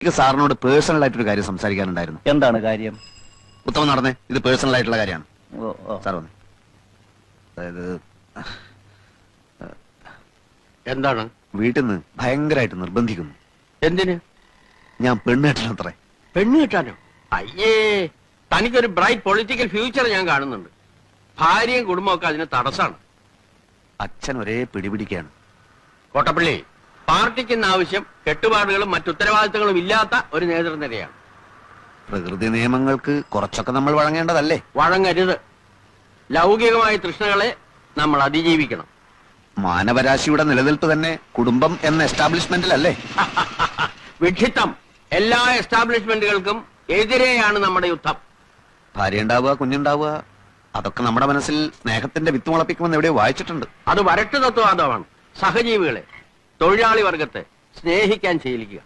എനിക്ക് സാറിനോട് പേഴ്സണൽ ആയിട്ടൊരു കാര്യം സംസാരിക്കാനുണ്ടായിരുന്നു. എന്താണ് കാര്യം? ഉത്തമം നടന്നേ, ഇത് പേഴ്സണൽ ആയിട്ടുള്ള കാര്യമാണ്. സാർ വന്നേ. അതായത് എന്താണ്? വീട്ടിൽ നിന്ന് ഭയങ്കരമായിട്ട് നിർബന്ധിക്കുന്നു. എന്തിന്? ഞാൻ പെണ്ണ് കെട്ടണത്രേ. പെണ്ണ് കിട്ടാനോ? അയ്യേ, തനിക്കൊരു ബ്രൈറ്റ് പൊളിറ്റിക്കൽ ഫ്യൂച്ചർ ഞാൻ കാണുന്നുണ്ട്. ഭാര്യയും കുടുംബമൊക്കെ അതിന് തടസ്സാണ്. അച്ഛൻ ഒരേ പിടിപിടിക്കാണ്. കോട്ടപ്പള്ളി, പാർട്ടിക്ക് ഇന്ന് ആവശ്യം കെട്ടുപാടുകളും മറ്റുത്തരവാദിത്തങ്ങളും ഇല്ലാത്ത ഒരു നേതൃനിരയാണ്. പ്രകൃതി നിയമങ്ങൾക്ക് കുറച്ചൊക്കെ നമ്മൾ വഴങ്ങേണ്ടതല്ലേ? വഴങ്ങരുത്. ലൗകികമായ തൃഷ്ണകളെ നമ്മൾ അതിജീവിക്കണം. മാനവരാശിയുടെ നിലനിൽപ്പ് തന്നെ കുടുംബം എന്ന എസ്റ്റാബ്ലിഷ്മെന്റിലല്ലേ? വിഡ്ഢിത്തം. എല്ലാ എസ്റ്റാബ്ലിഷ്മെന്റുകൾക്കും എതിരെയാണ് നമ്മുടെ യുദ്ധം. ഭാര്യ ഉണ്ടാവുക, കുഞ്ഞുണ്ടാവുക, അതൊക്കെ നമ്മുടെ മനസ്സിൽ സ്നേഹത്തിന്റെ വിത്ത് മുളപ്പിക്കുമെന്ന് എവിടെയോ വായിച്ചിട്ടുണ്ട്. അത് വരട്ട് തത്വവാദമാണ്. സഹജീവികളെ, തൊഴിലാളി വർഗത്തെ സ്നേഹിക്കാൻ ശീലിക്കുക.